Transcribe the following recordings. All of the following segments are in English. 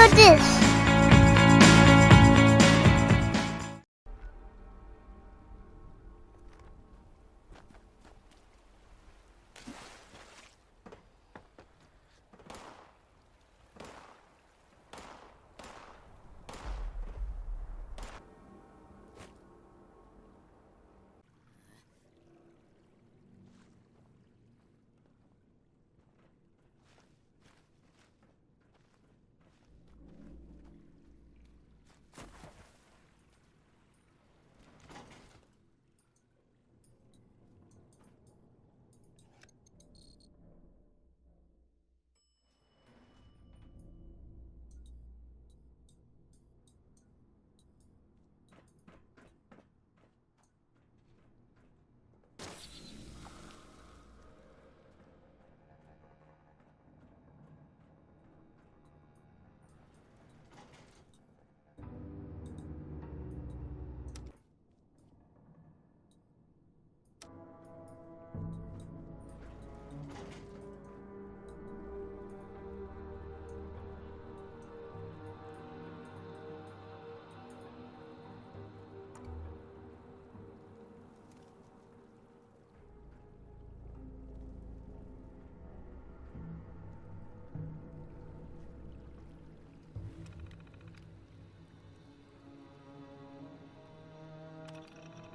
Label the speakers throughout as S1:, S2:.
S1: for this.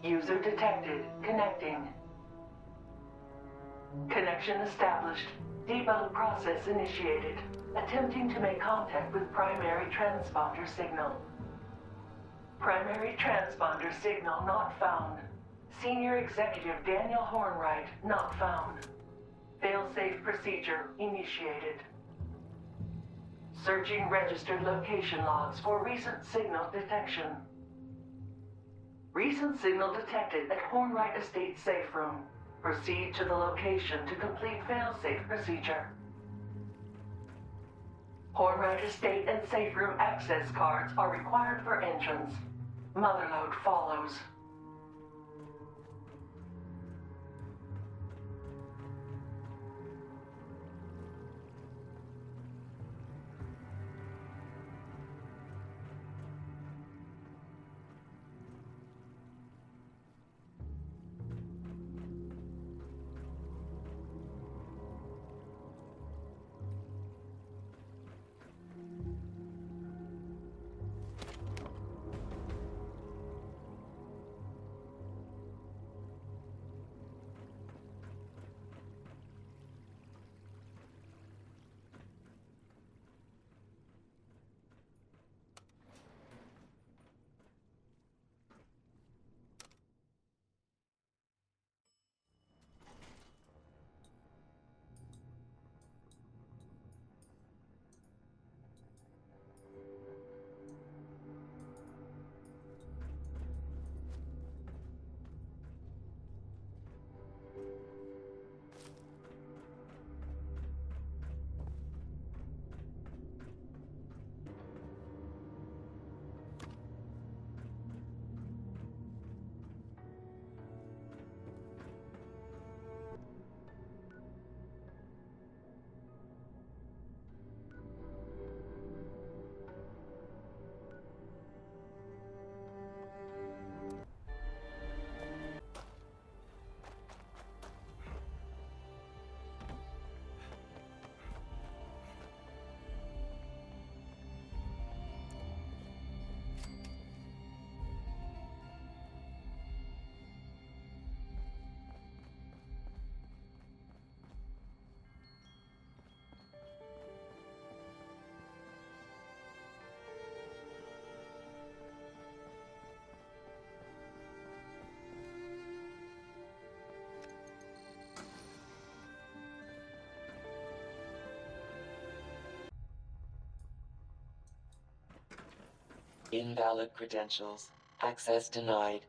S2: User detected. Connecting. Connection established. Debug process initiated. Attempting to make contact with primary transponder signal. Primary transponder signal not found. Senior Executive Daniel Hornwright not found. Failsafe procedure initiated. Searching registered location logs for recent signal detection. Recent signal detected at Hornwright Estate safe room. Proceed to the location to complete failsafe procedure. Hornwright Estate and safe room access cards are required for entrance. Motherlode follows.
S3: Invalid credentials. Access denied.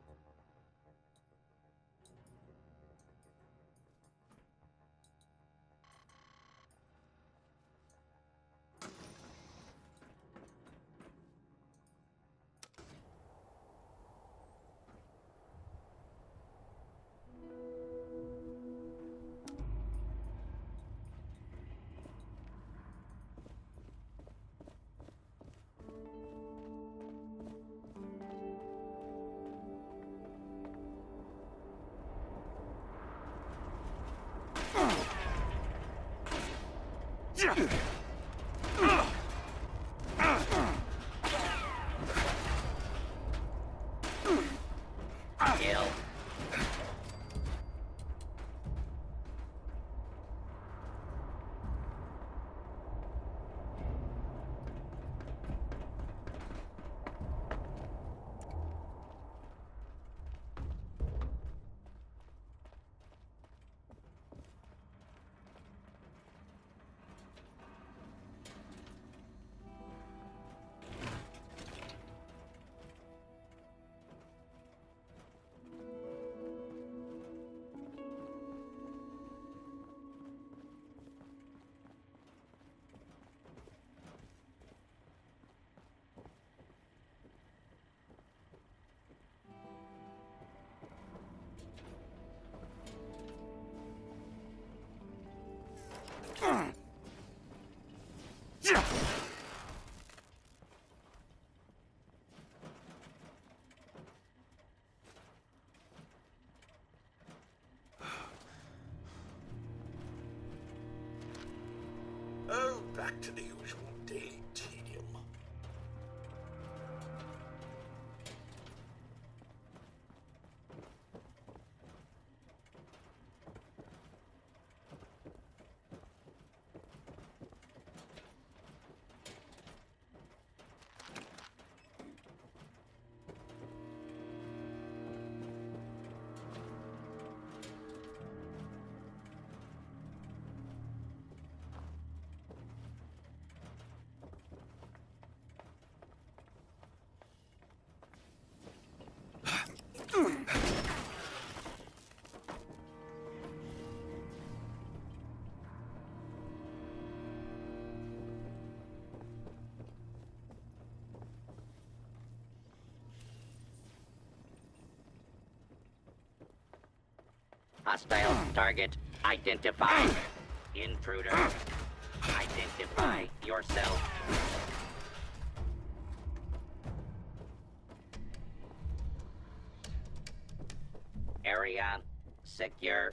S1: Kill.
S4: Oh, back to the usual daily tedium.
S1: Hostile target identified. Intruder. Identify yourself. Area secure.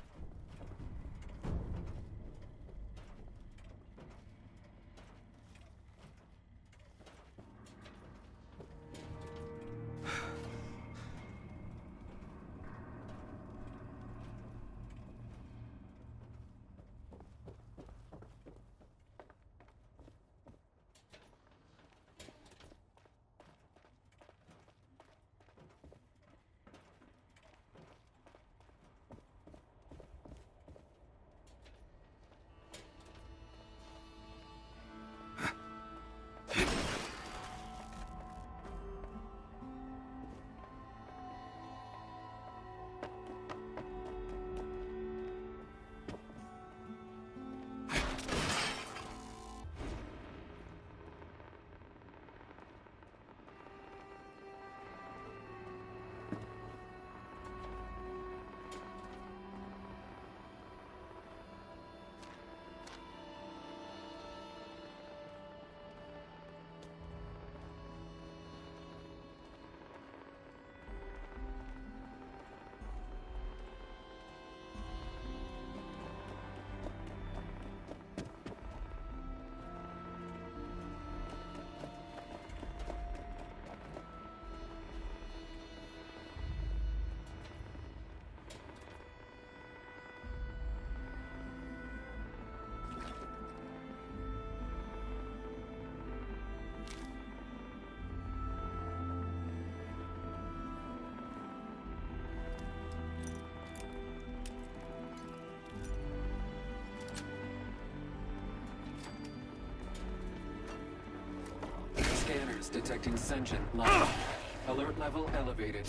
S5: Scanners detecting sentient life. Alert level elevated.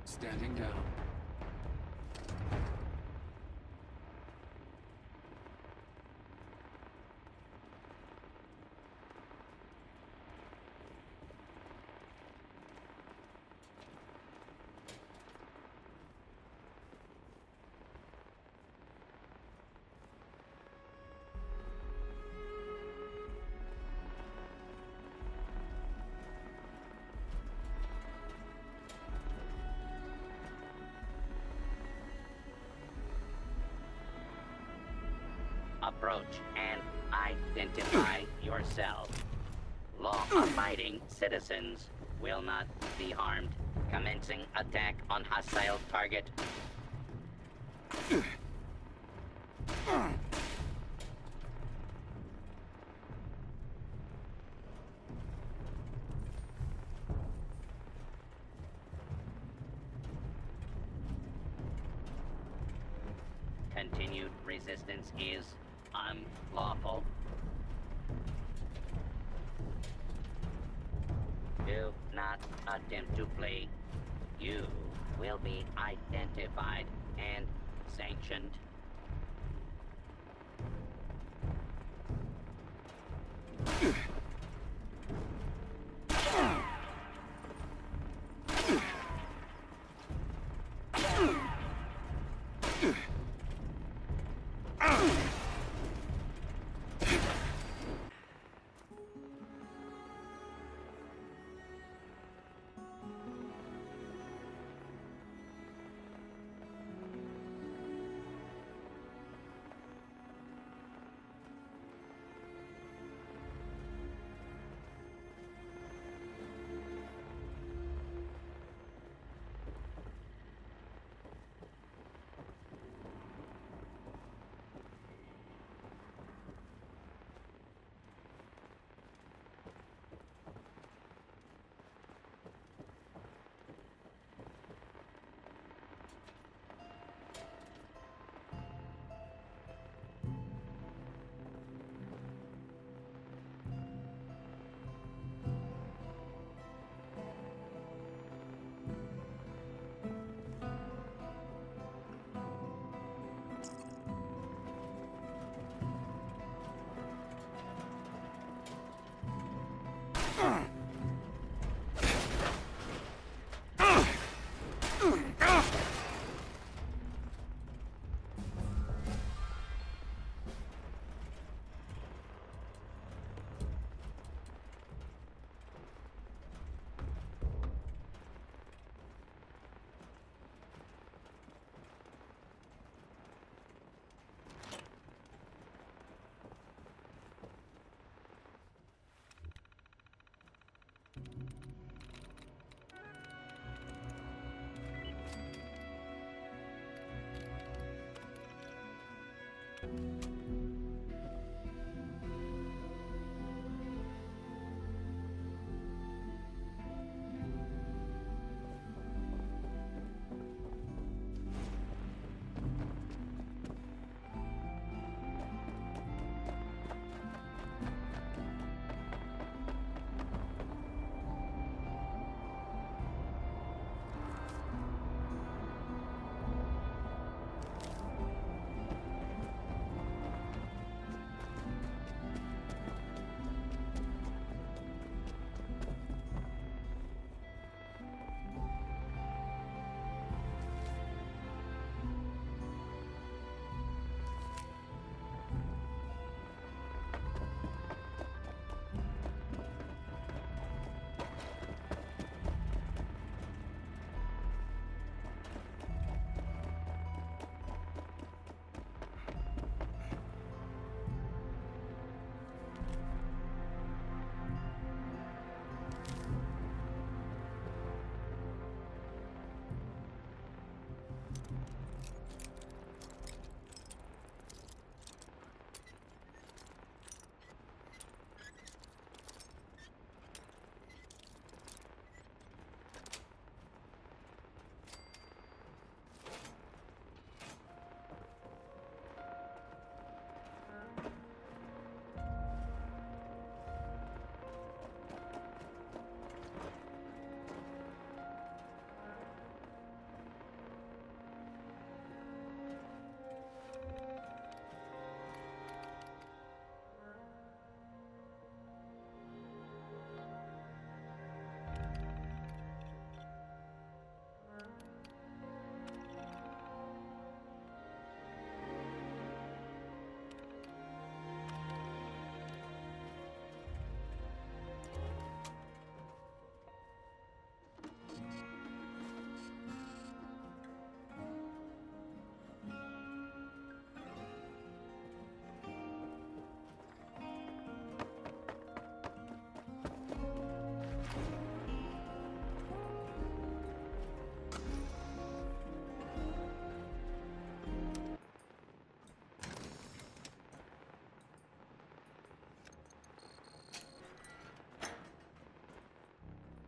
S5: Standing down.
S1: Approach and identify yourself. Law-abiding citizens will not be harmed. Commencing attack on hostile target. Continued resistance is unlawful. Do not attempt to flee. You will be identified and sanctioned.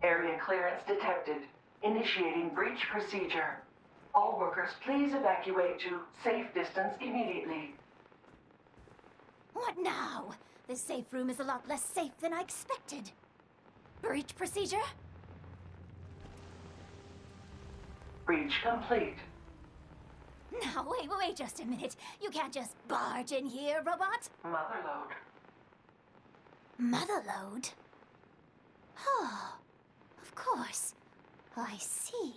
S2: Area clearance detected. Initiating breach procedure. All workers, please evacuate to safe distance immediately.
S6: What now? This safe room is a lot less safe than I expected. Breach procedure?
S2: Breach complete.
S6: Now, wait just a minute. You can't just barge in here, robot.
S2: Motherlode.
S6: Motherlode? Oh, of course. I see.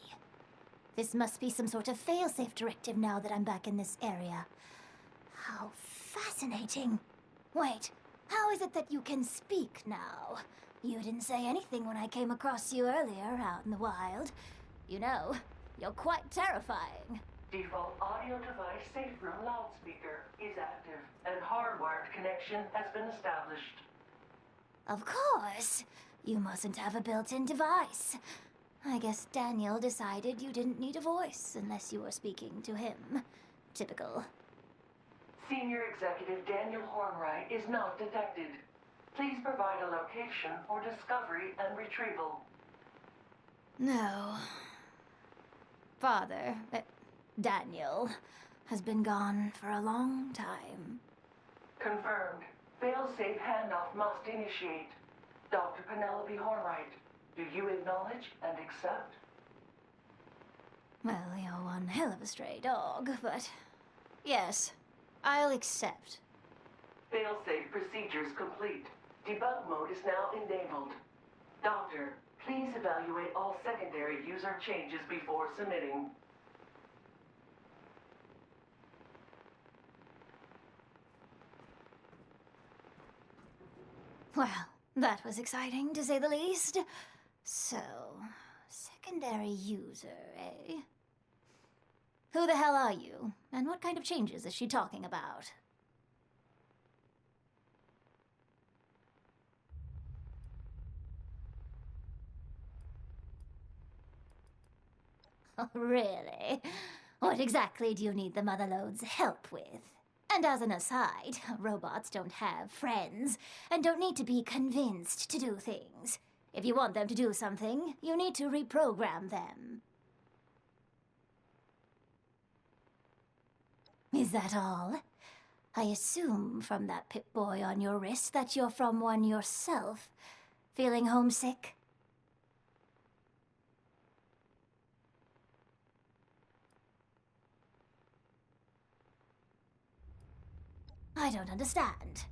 S6: This must be some sort of failsafe directive now that I'm back in this area. How fascinating. Wait, how is it that you can speak now? You didn't say anything when I came across you earlier out in the wild. You know, you're quite terrifying.
S2: Default audio device safe room loudspeaker is active, and hardwired connection has been established.
S6: Of course. You mustn't have a built-in device. I guess Daniel decided you didn't need a voice unless you were speaking to him. Typical.
S2: Senior Executive Daniel Hornwright is not detected. Please provide a location for discovery and retrieval.
S6: No. Father, Daniel, has been gone for a long time.
S2: Confirmed. Failsafe handoff must initiate. Dr. Penelope Hornwright, do you acknowledge and accept?
S6: Well, you're one hell of a stray dog, but yes, I'll accept.
S2: Failsafe procedures complete. Debug mode is now enabled. Doctor, please evaluate all secondary user changes before submitting.
S6: Well, that was exciting, to say the least. So, secondary user, eh? Who the hell are you? And what kind of changes is she talking about? Oh, really? What exactly do you need the Motherlode's help with? And as an aside, robots don't have friends, and don't need to be convinced to do things. If you want them to do something, you need to reprogram them. Is that all? I assume from that Pip-Boy on your wrist that you're from one yourself. Feeling homesick? I don't understand.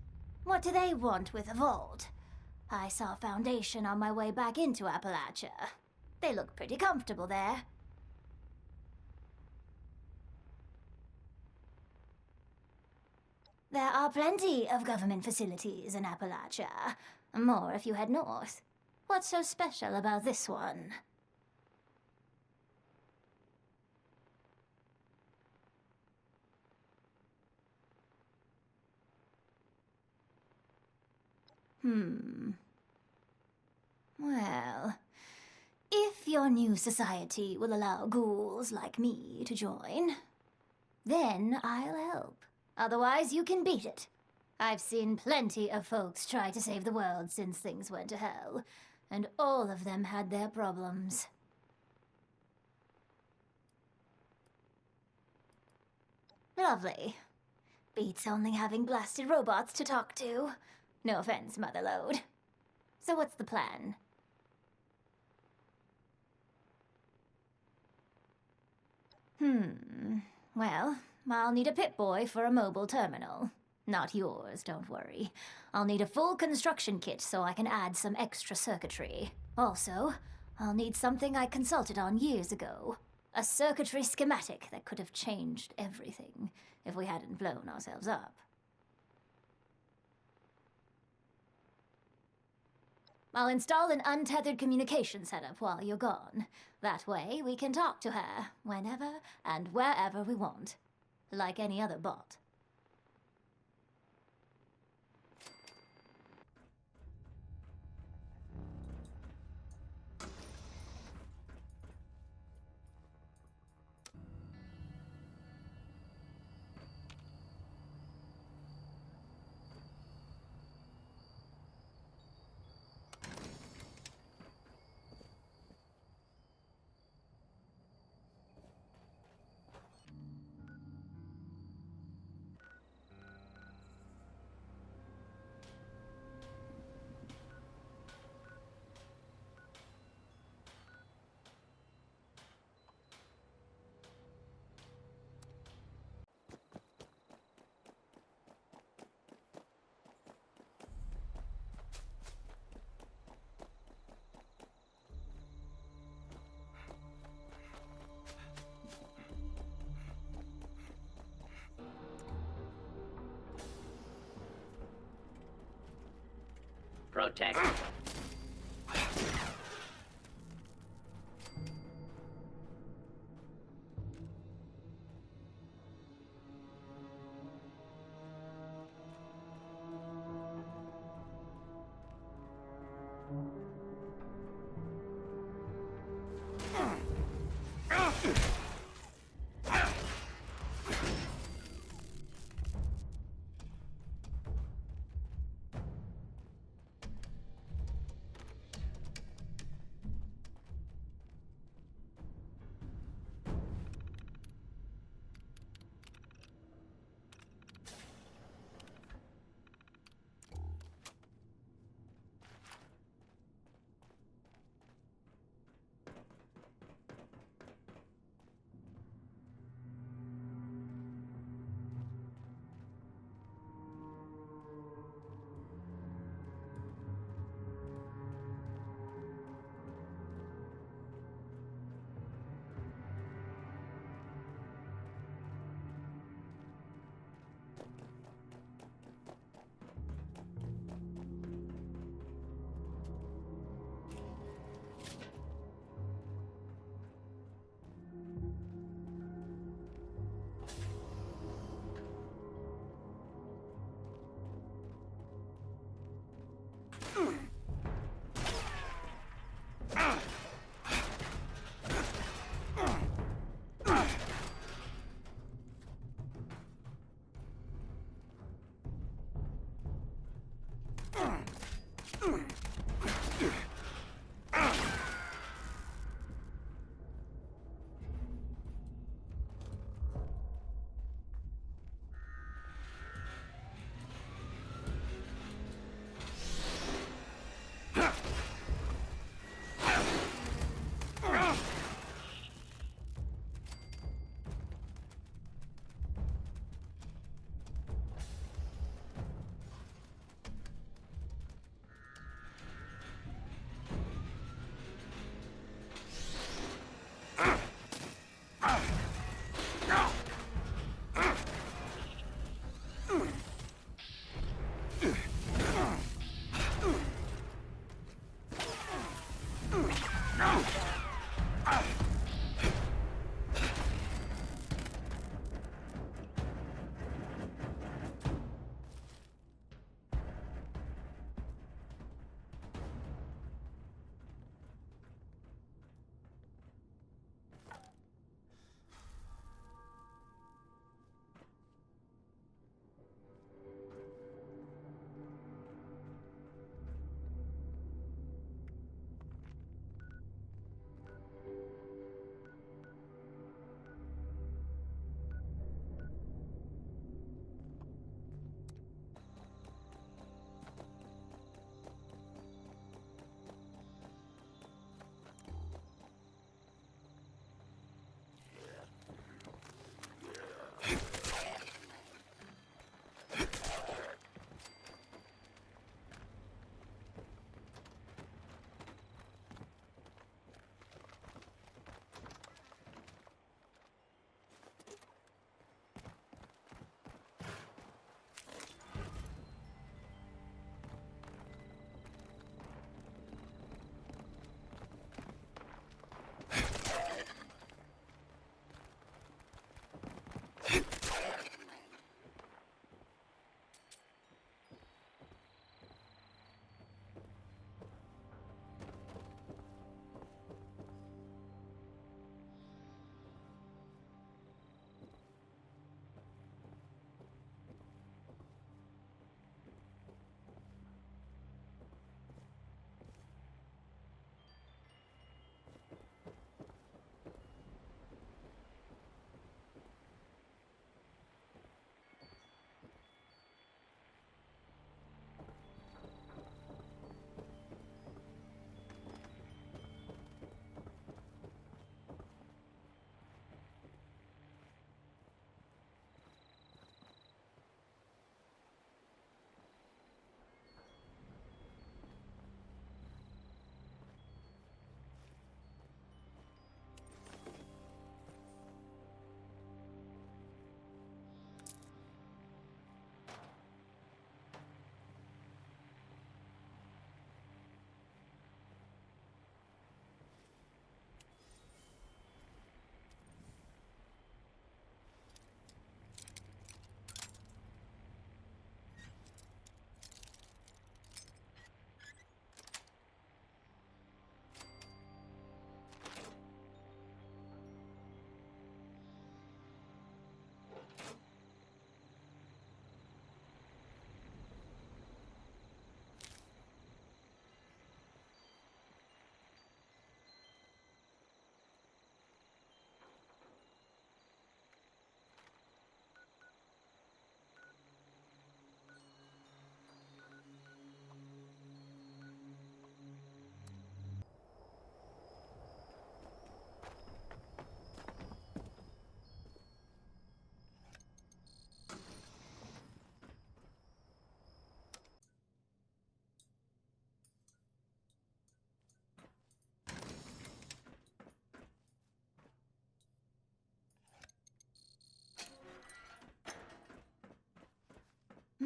S6: What do they want with a vault? I saw Foundation on my way back into Appalachia. They look pretty comfortable there. There are plenty of government facilities in Appalachia. More if you head north. What's so special about this one? Well, if your new society will allow ghouls like me to join, then I'll help. Otherwise, you can beat it. I've seen plenty of folks try to save the world since things went to hell, and all of them had their problems. Lovely. Beats only having blasted robots to talk to. No offense, Motherlode. So what's the plan? Well, I'll need a Pip-Boy for a mobile terminal. Not yours, don't worry. I'll need a full construction kit so I can add some extra circuitry. Also, I'll need something I consulted on years ago. A circuitry schematic that could have changed everything if we hadn't blown ourselves up. I'll install an untethered communication setup while you're gone. That way, we can talk to her whenever and wherever we want. Like any other bot.
S1: Protect.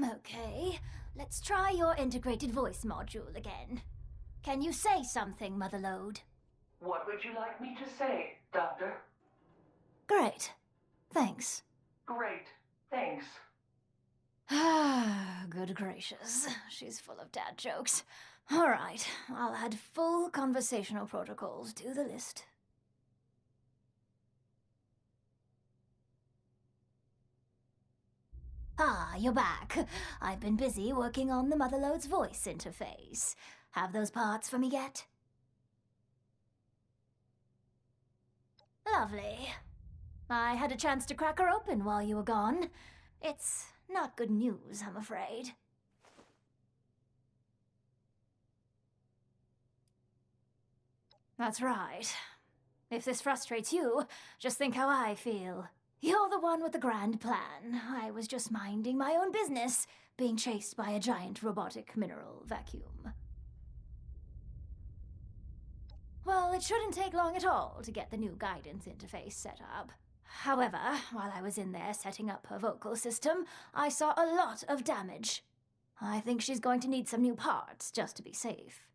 S6: Okay, let's try your integrated voice module again. Can you say something, Motherlode?
S2: What would you like me to say, Doctor?
S6: Great. Thanks.
S2: Great. Thanks.
S6: Ah, good gracious. She's full of dad jokes. All right, I'll add full conversational protocols to the list. Ah, you're back. I've been busy working on the Motherlode's voice interface. Have those parts for me yet? Lovely. I had a chance to crack her open while you were gone. It's not good news, I'm afraid. That's right. If this frustrates you, just think how I feel. You're the one with the grand plan. I was just minding my own business, being chased by a giant robotic mineral vacuum. Well, it shouldn't take long at all to get the new guidance interface set up. However, while I was in there setting up her vocal system, I saw a lot of damage. I think she's going to need some new parts just to be safe.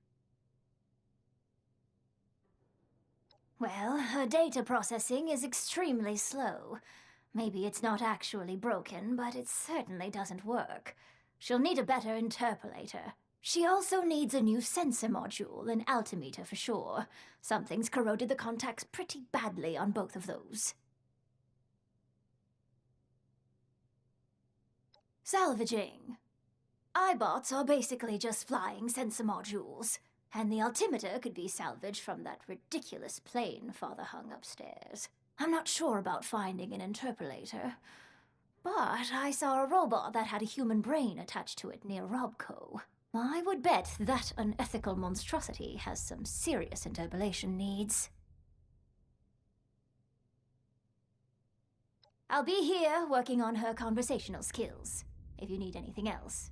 S6: Well, her data processing is extremely slow. Maybe it's not actually broken, but it certainly doesn't work. She'll need a better interpolator. She also needs a new sensor module and altimeter for sure. Something's corroded the contacts pretty badly on both of those. Salvaging. iBots are basically just flying sensor modules. And the altimeter could be salvaged from that ridiculous plane father hung upstairs. I'm not sure about finding an interpolator, but I saw a robot that had a human brain attached to it near Robco. I would bet that unethical monstrosity has some serious interpolation needs. I'll be here working on her conversational skills, if you need anything else.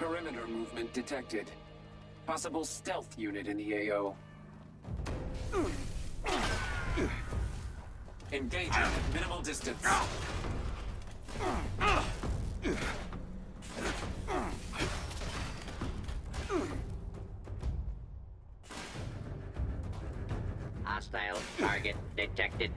S5: Perimeter movement detected. Possible stealth unit in the AO. Engaging at minimal distance.
S1: Hostile target detected.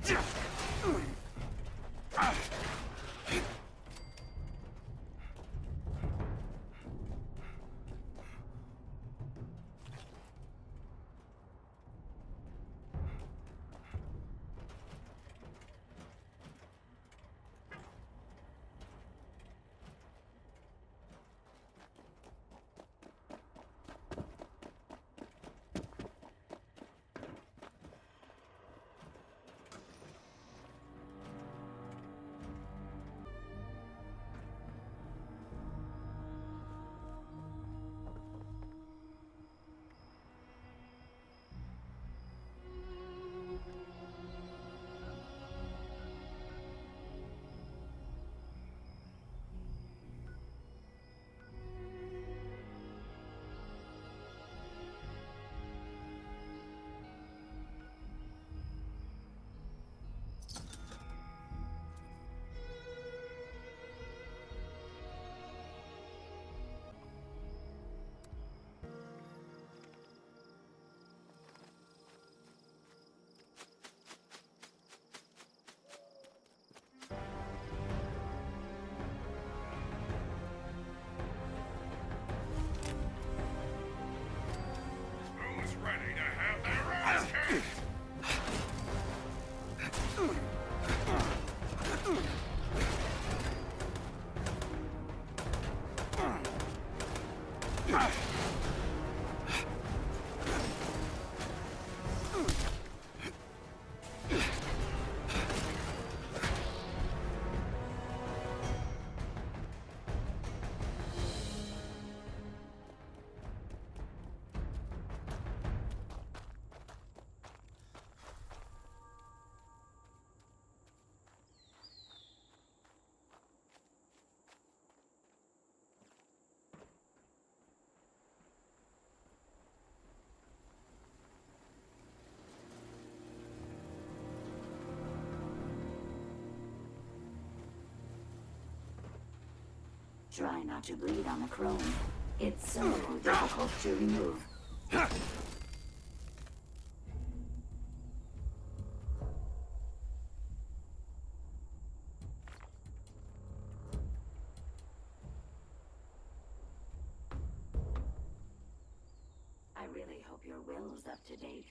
S4: Who's ready to have their ass kicked?
S7: Try not to bleed on the chrome. It's so difficult to remove. I really hope your will's up to date.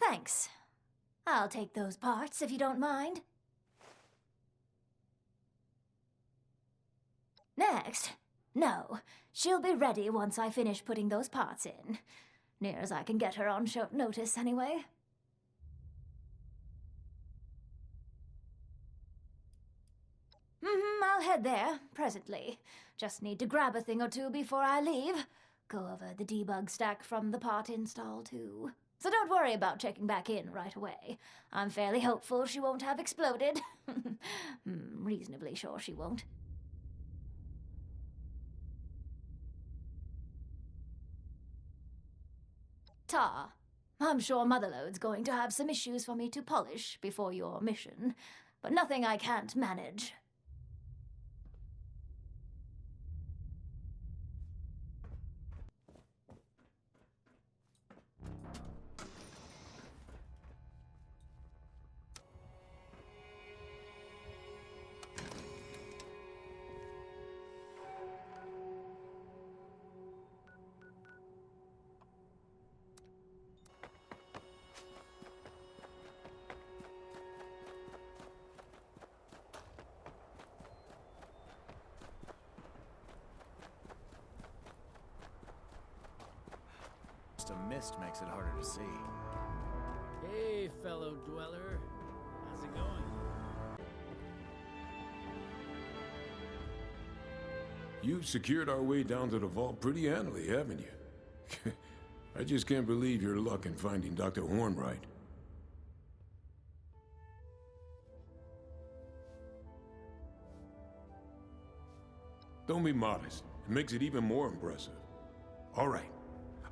S6: Thanks. I'll take those parts if you don't mind. Next? No. She'll be ready once I finish putting those parts in. Near as I can get her on short notice, anyway. I'll head there, presently. Just need to grab a thing or two before I leave. Go over the debug stack from the part install, too. So don't worry about checking back in right away. I'm fairly hopeful she won't have exploded. Reasonably sure she won't. Tar, I'm sure Motherlode's going to have some issues for me to polish before your mission, but nothing I can't manage.
S8: A mist makes it harder to see.
S9: Hey, fellow dweller. How's it going?
S10: You've secured our way down to the vault pretty handily, haven't you? I just can't believe your luck in finding Dr. Hornwright. Don't be modest. It makes it even more impressive. All right.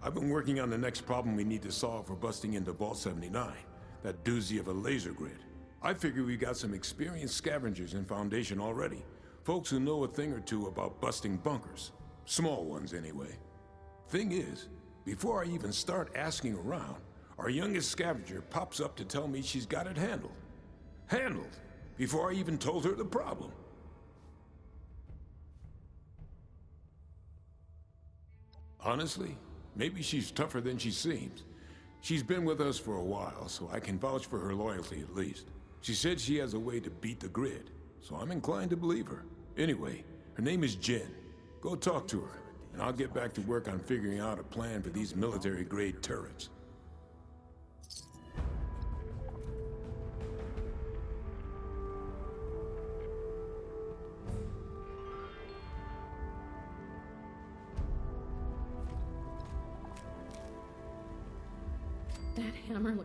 S10: I've been working on the next problem we need to solve for busting into Vault 79, that doozy of a laser grid. I figure we got some experienced scavengers in Foundation already, folks who know a thing or two about busting bunkers. Small ones, anyway. Thing is, before I even start asking around, our youngest scavenger pops up to tell me she's got it handled. Handled! Before I even told her the problem. Honestly, maybe she's tougher than she seems. She's been with us for a while, so I can vouch for her loyalty at least. She said she has a way to beat the grid, so I'm inclined to believe her. Anyway, her name is Jen. Go talk to her, and I'll get back to work on figuring out a plan for these military-grade turrets.
S11: That hammer